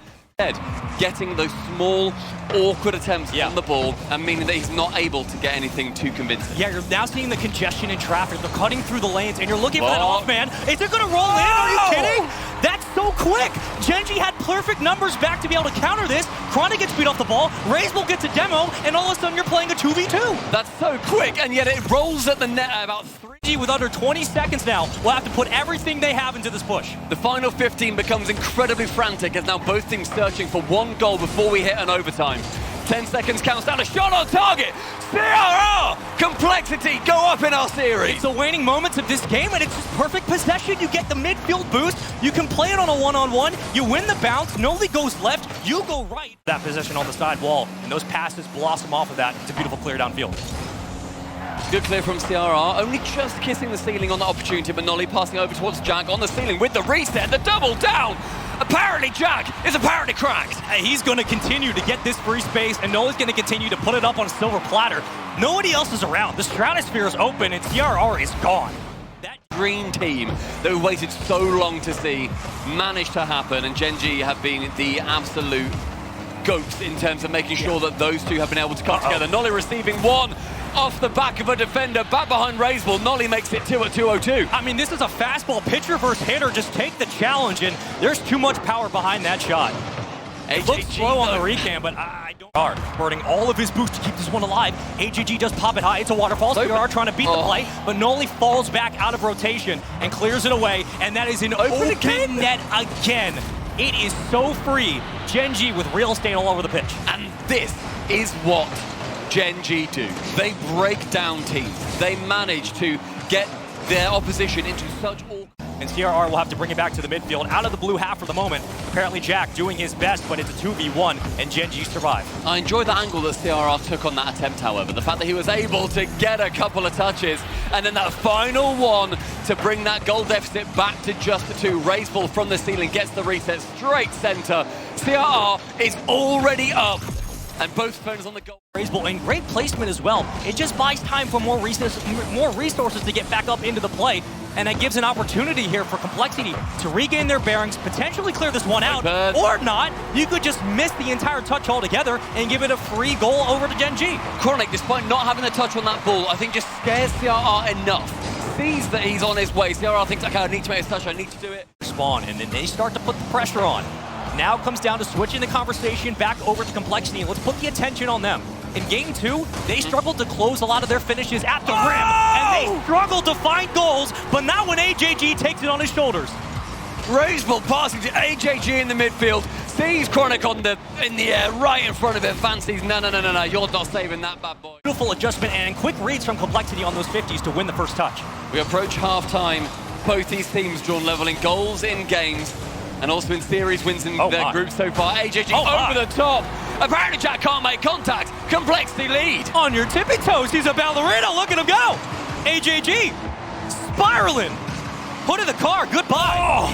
Getting those small, awkward attempts on the ball and meaning that he's not able to get anything too convincing.
Yeah, you're now seeing the congestion in traffic. They're cutting through the lanes, and you're looking for that off man. Is it going to roll in? Are you kidding? That's so quick. Gen G had perfect numbers back to be able to counter this. Chronic gets beat off the ball. Razebull gets a demo, and all of a sudden you're playing a 2v2.
That's so quick, and yet it rolls at the net at about 3.
With under 20 seconds now, will have to put everything they have into this push.
The final 15 becomes incredibly frantic as now both teams searching for one goal before we hit an overtime. 10 seconds counts down, a shot on target. CRR! Complexity go up in our series.
It's the waning moments of this game, and it's just perfect possession. You get the midfield boost. You can play it on a one-on-one. You win the bounce. Noli goes left. You go right. That possession on the side wall, and those passes blossom off of that. It's a beautiful clear downfield.
Good clear from CRR, only just kissing the ceiling on the opportunity, but Nolly passing over towards Jack on the ceiling with the reset, the double down. Apparently Jack is apparently cracked.
He's going to continue to get this free space, and Nolly's going to continue to put it up on a silver platter. Nobody else is around. The stratosphere is open, and CRR is gone.
That dream team that we waited so long to see managed to happen, and Gen G have been the absolute goats in terms of making sure that those two have been able to come together. Nolly receiving one off the back of a defender, back behind Razebull. Nolly makes it 2 at 2:02.
I mean, this is a fastball pitcher versus hitter. Just take the challenge, and there's too much power behind that shot. It looks slow on the recam, but I don't... Burning all of his boost to keep this one alive. AJG does pop it high. It's a waterfall. CRR trying to beat the play, but Noli falls back out of rotation and clears it away, and that is an open net again. It is so free. Gen G with real estate all over the pitch.
And this is what Gen G do. They break down teams. They manage to get their opposition into such awkward...
And CRR will have to bring it back to the midfield, out of the blue half for the moment. Apparently Jack doing his best, but it's a 2v1, and Gen G survive.
I enjoy the angle that CRR took on that attempt, however. The fact that he was able to get a couple of touches, and then that final one to bring that goal deficit back to just the 2. Razebull from the ceiling gets the reset straight center. CRR is already up, and both defenders on the goal.
Razebull, and great placement as well. It just buys time for more resources to get back up into the play, and that gives an opportunity here for Complexity to regain their bearings, potentially clear this one out, or not. You could just miss the entire touch altogether and give it a free goal over to Gen G.
Chronic, despite not having the touch on that ball, I think just scares CRR enough. Sees that he's on his way. CRR thinks, okay, I need to make a touch, I need to do it.
Spawn, and then they start to put the pressure on. Now comes down to switching the conversation back over to Complexity, and let's put the attention on them. In Game 2, they struggled to close a lot of their finishes at the rim, and they struggled to find goals, but not when AJG takes it on his shoulders.
Razebull passing to AJG in the midfield, sees Chronic in the air, right in front of it, fancies, no, you're not saving that bad boy.
Beautiful adjustment and quick reads from Complexity on those 50s to win the first touch.
We approach half-time, both these teams drawn level in goals in games, and also in series wins in their group so far. AJG over the top. Apparently Jack can't make contact. Complexity lead.
On your tippy toes, he's a ballerina. Look at him go. AJG spiraling. Hood of the car, goodbye.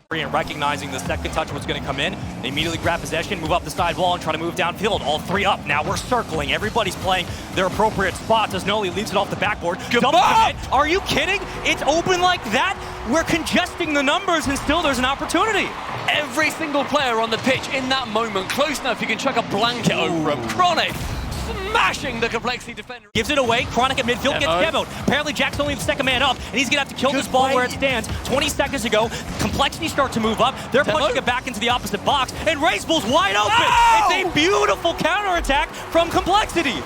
And recognizing the second touch was going to come in, they immediately grab possession, move up the side wall, and try to move downfield. All three up. Now we're circling. Everybody's playing their appropriate spots as Noli leaves it off the backboard. Are you kidding? It's open like that? We're congesting the numbers, and still there's an opportunity.
Every single player on the pitch in that moment, close enough you can chuck a blanket over him. Chronic smashing the Complexity defender.
Gives it away. Chronic at midfield gets demoed. Apparently Jack's only the second man up, and he's going to have to kill this ball where it stands. 20 seconds ago, Complexity start to move up. They're punching it back into the opposite box, and Racebull's wide open. It's a beautiful counterattack from Complexity.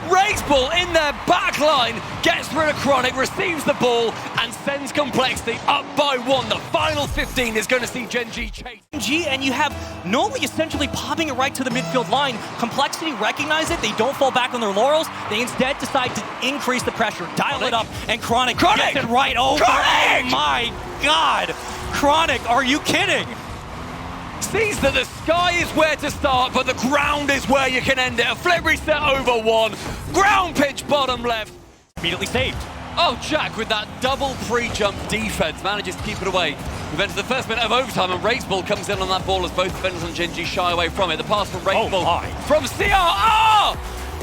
Racebull in their back line, gets through to Chronic, receives the ball, and sends Complexity up by 1. The final 15 is going to see Gen G chase.
And you have Noli essentially popping it right to the midfield line. Complexity recognize it. They don't fall back on their laurels. They instead decide to increase the pressure, dial it up, and Chronic gets it right over. Oh my God! Chronic, are you kidding?
Sees that the sky is where to start, but the ground is where you can end it. A flip reset over 1. Ground pitch bottom left.
Immediately saved.
Oh, Jack with that double pre-jump defense manages to keep it away. We've entered the first minute of overtime, and Racebull comes in on that ball as both defenders on Gen G shy away from it. The pass from Racebull from CRR!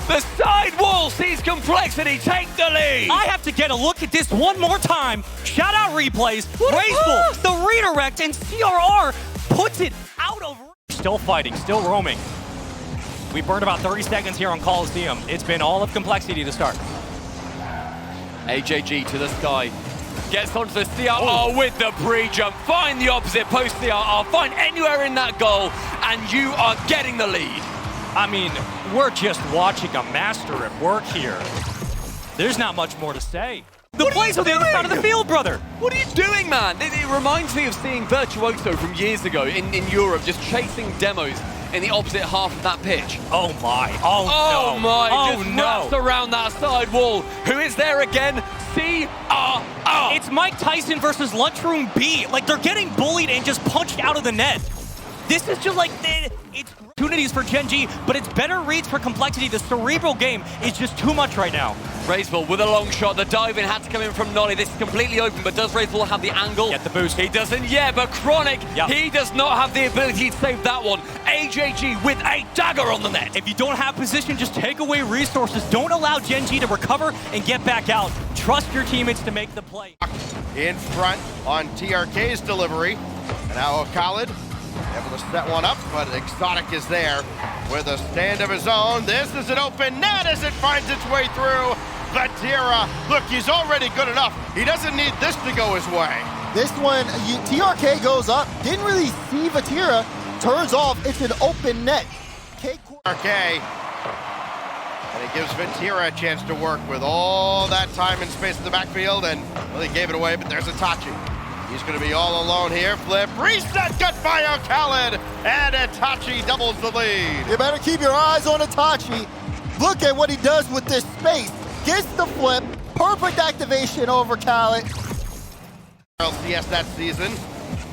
The side wall sees Complexity take the lead.
I have to get a look at this one more time. Shout out replays. Racebull, the redirect, and CRR puts it out of reach. Still fighting, still roaming. We burned about 30 seconds here on Coliseum. It's been all of Complexity to start.
AJG to the sky. Gets onto the CRR with the pre-jump. Find the opposite post CRR. Find anywhere in that goal, and you are getting the lead.
I mean, we're just watching a master at work here. There's not much more to say. The play's on the other side of the field, brother.
What are you doing, man? It reminds me of seeing Virtuoso from years ago in Europe, just chasing demos in the opposite half of that pitch.
Oh my, oh
my,
oh
just
no.
wraps around that side wall. Who is there again? CRR.
It's Mike Tyson versus Lunchroom B. Like, they're getting bullied and just punched out of the net. This is just like, it's opportunities for Gen G, but it's better reads for Complexity. The cerebral game is just too much right now.
Racebull with a long shot. The dive-in had to come in from Nolly. This is completely open, but does Racebull have the angle?
Get the boost.
He doesn't yet, but Chronic, he does not have the ability to save that one. AJG with a dagger on the net.
If you don't have position, just take away resources. Don't allow Gen G to recover and get back out. Trust your teammates to make the play.
In front on TRK's delivery. And now Khalid able to set one up, but Exotic is there with a stand of his own. This is an open net as it finds its way through. Vatira, look, he's already good enough. He doesn't need this to go his way.
This one, TRK goes up, didn't really see Vatira, turns off, it's an open net.
TRK, and he gives Vatira a chance to work with all that time and space in the backfield, and well, he gave it away, but there's Itachi. He's going to be all alone here. Flip, reset, gut by Khalid, and Itachi doubles the lead.
You better keep your eyes on Itachi. Look at what he does with this space. Gets the flip, perfect activation over Khalid.
RLCS that season,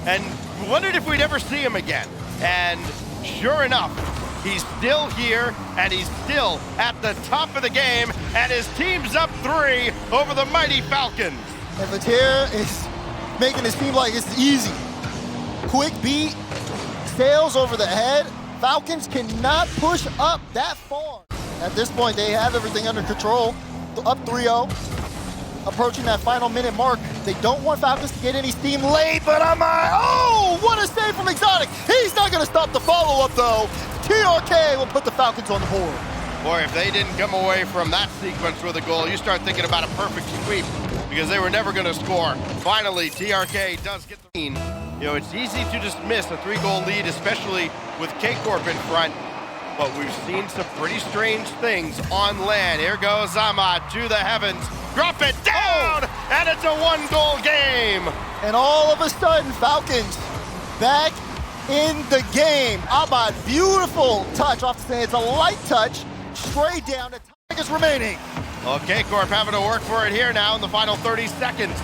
and wondered if we'd ever see him again. And sure enough, he's still here, and he's still at the top of the game, and his team's up 3 over the mighty Falcons.
And Vatira is making it seem like it's easy. Quick beat, sails over the head. Falcons cannot push up that far. At this point, they have everything under control. Up 3-0, approaching that final minute mark. They don't want Falcons to get any steam late, but oh, what a save from Exotic. He's not gonna stop the follow-up though. TRK will put the Falcons on the board.
Boy, if they didn't come away from that sequence with a goal, you start thinking about a perfect sweep because they were never gonna score. Finally, TRK does get the lead. You know, it's easy to dismiss a 3-goal lead, especially with K-Corp in front. But we've seen some pretty strange things on land. Here goes Ahmad to the heavens. Drop it down, and it's a 1-goal game.
And all of a sudden, Falcons back in the game. Ahmad, beautiful touch off the stand. It's a light touch, straight down. The time is remaining.
Okay, Corp having to work for it here now in the final 30 seconds.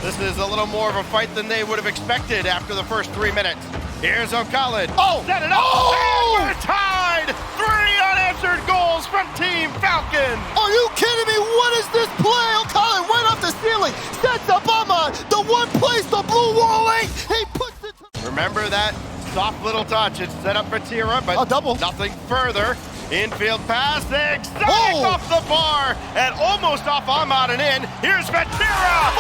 This is a little more of a fight than they would have expected after the first 3 minutes. Here's Khalid. Set it up. And we're tied. 3 unanswered goals from Team Falcon.
Are you kidding me? What is this play? Khalid right off the ceiling. Sets up Ahmad. The one place the blue wall ain't. He puts it to
Remember that soft little touch. It's set up for Tira, but
double.
Nothing further. Infield pass, Exotic off the bar, and almost off Ahmad and in. Here's Vatira!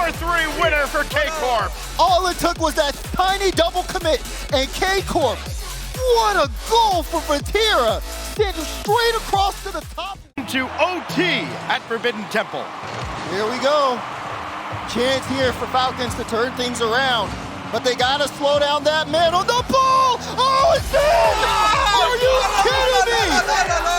4-3 winner for K-Corp.
All it took was that tiny double commit, and K-Corp, what a goal for Vatira! Standing straight across to the top.
To OT at Forbidden Temple.
Here we go. Chance here for Falcons to turn things around. But they gotta slow down that middle. The ball! Oh, it's in! Are you kidding me?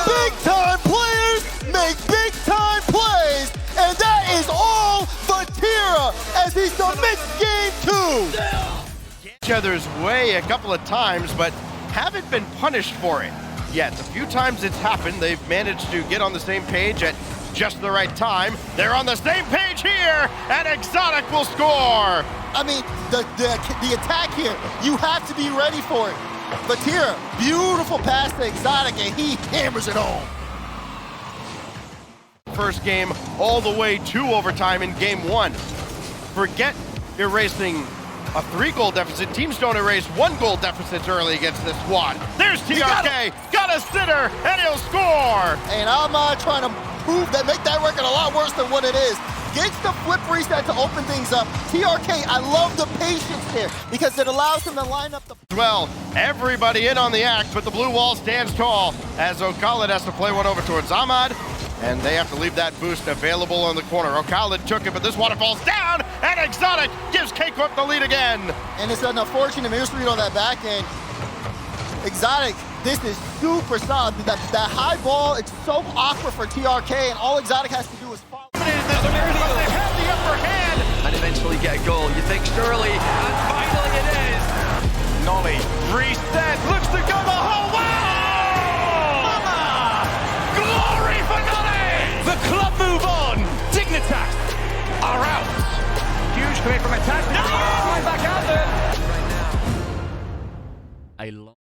Big time players make big time plays, and that is all Vatira as he submits game 2.
Each other's way a couple of times, but haven't been punished for it yet. A few times it's happened. They've managed to get on the same page at just the right time. They're on the same page here, and Exotic will score.
I mean, the attack here, you have to be ready for it. Vatira, beautiful pass to Exotic, and he hammers it home.
First game all the way to overtime in game 1. Forget erasing a 3-goal deficit. Teams don't erase 1-goal deficits early against this squad. There's TRK, got a sitter, and he'll score.
And Ahmad trying to prove that, make that record a lot worse than what it is. Gets the flip reset to open things up. TRK, I love the patience here because it allows him to line up the...
Well, everybody in on the act, but the blue wall stands tall as O'Khaled has to play one over towards Ahmad, and they have to leave that boost available on the corner. O'Khaled took it, but this water falls down, and Exotic gives K-Corp the lead again.
And it's an unfortunate misread on that back end. Exotic, this is super solid. That high ball, it's so awkward for TRK, and all Exotic has to do is follow.
They have the upper hand.
And eventually get a goal. You think surely, and finally it is.
Nolly, reset, looks to go the whole way! Mama! Glory for Nolly!
The club move on. Dignitas are out. Huge commit from attack. No! Back out there.
I love